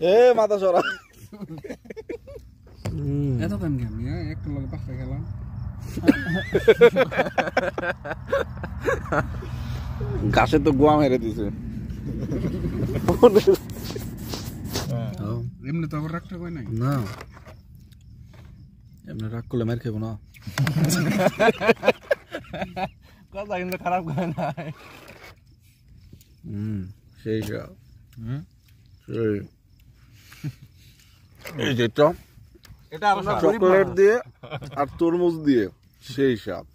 এ মাথা সরা এত টাইম কেন একটা লগে পাঁচটা খেলাম গাছে তো গোয়া মেরে দিছে এমনি তো আবার রাখতে কই নাই না এমনি রাগ করলে মার খাবো না কথা কিন্তু খারাপ করে নাই সেই সেই এই যেটা এটা আরো চকলেট দিয়ে আর তরমুজ দিয়ে সেই স্বাদ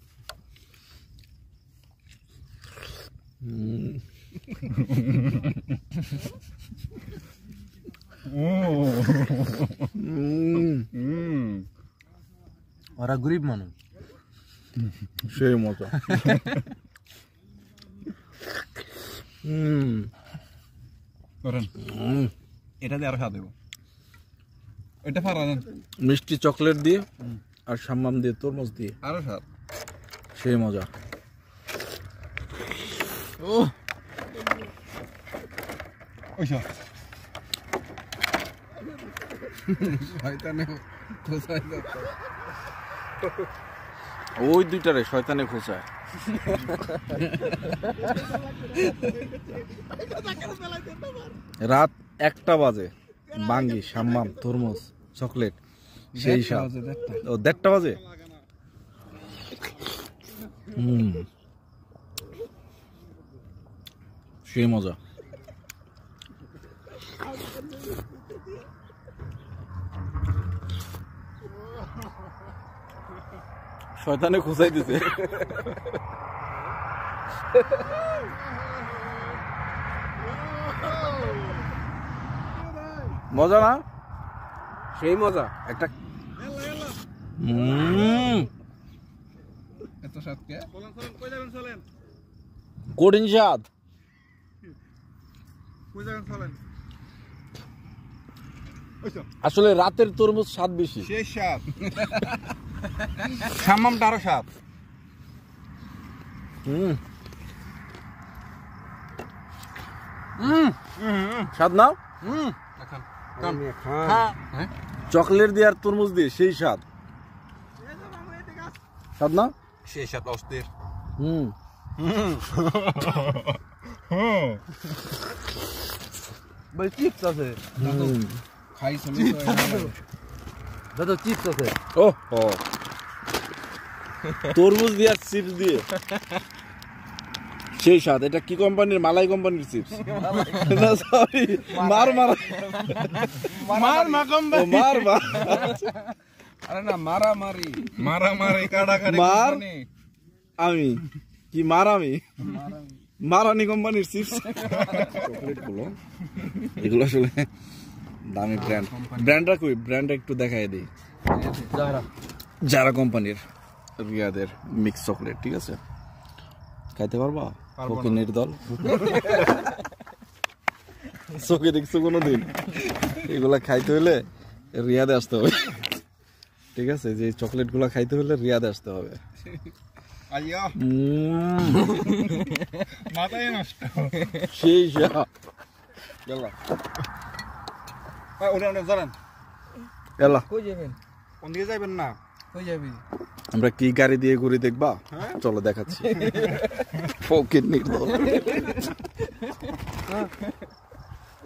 ওরা গরিব মানুষ সেই মজা এটা দিয়ে আরো স্বাদ দেবো এটা ফারা দেন মিষ্টি চকলেট দিয়ে আর সাম্মাম দিয়ে তরমুজ দিয়ে আরো স্বাদ সেই মজা ও ওইসব শয়তানে খোঁচায় ওই দুইটারে শয়তানে খোঁচায় রাত 1টা বাজে বাঙ্গি সাম্মাম তরমুজ চকলেট সেই স্বাদ ও 1:30 বাজে সেই মজা শয়তানে খোঁচাই দিতে মজা না সেই মজা একটা এত স্বাদ কে কই যাবেন চলেন কঠিন স্বাদ কই যাবেন চলেন আসলে রাতের তরমুজ স্বাদ বেশি সেই স্বাদ সামামটা আরো স্বাদ স্বাদ নাও চকলেট দিয়ে আর তরমুজ দিয়ে সেই স্বাদ স্বাদ না সেই স্বাদ অস্থির ভাই চিপস আছে খাইছ দাদা চিপস আছে ও তরমুজ দিয়ে আর চিপস দিয়ে সেই স্বাদ এটা কি কোম্পানির মালাই কোম্পানির চিপস না সরি মার আরে না মারামারি কাটাকাটি মার আমি কি আমি মারানি কোম্পানির চিপস চকলেট গুলো এগুলো আসলে দামি ব্র্যান্ডটা কই ব্র্যান্ডটা একটু দেখাই দিই যারা কোম্পানির রিয়াদের মিক্স চকলেট ঠিক আছে খাইতে পারবা ওকে নির্দল চোখে দেখছো কোনোদিন এগুলা খাইতে হলে রিয়াদে আসতে হবে ঠিক আছে যে চকলেট গুলা খাইতে হলে রিয়াদে আসতে হবে মাথায় নষ্ট সেই এলা কই যাবেন কোন দিকে যাবেন না কই যাবি আমরা কি গাড়ি দিয়ে ঘুরি দেখবা চলো দেখাচ্ছি ফকির নির্দল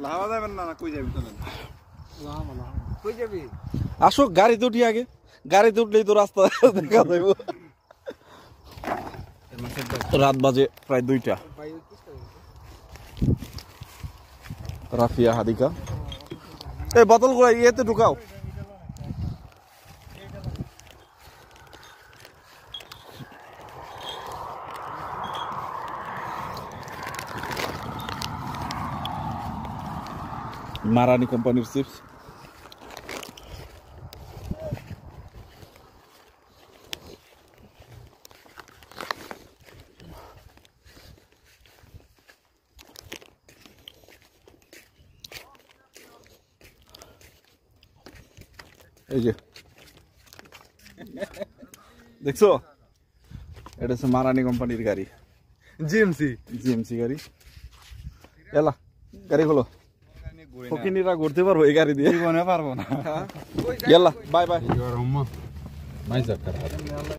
লাভা যাবেন না কই যাবি চলেন কই যাবি আসো গাড়িতে উঠি আগে গাড়িতে উঠলেই তো রাস্তা দেখা যাইব রাত বাজে প্রায় 2টা রাফিয়া হাদিকা এই বোতল গুলো ইয়েতে ঢুকাও মারানি কোম্পানির চিপস এই যে দেখছো এটা হচ্ছে মারানি কোম্পানির গাড়ি জিএমসি গাড়ি এলা গাড়ি হলো ফকিনিরা ঘুরতে পারবো এই গাড়ি দিয়ে জীবনে পারবো না ইয়াল্লা bye bye Yo, Roma. Mais a cara.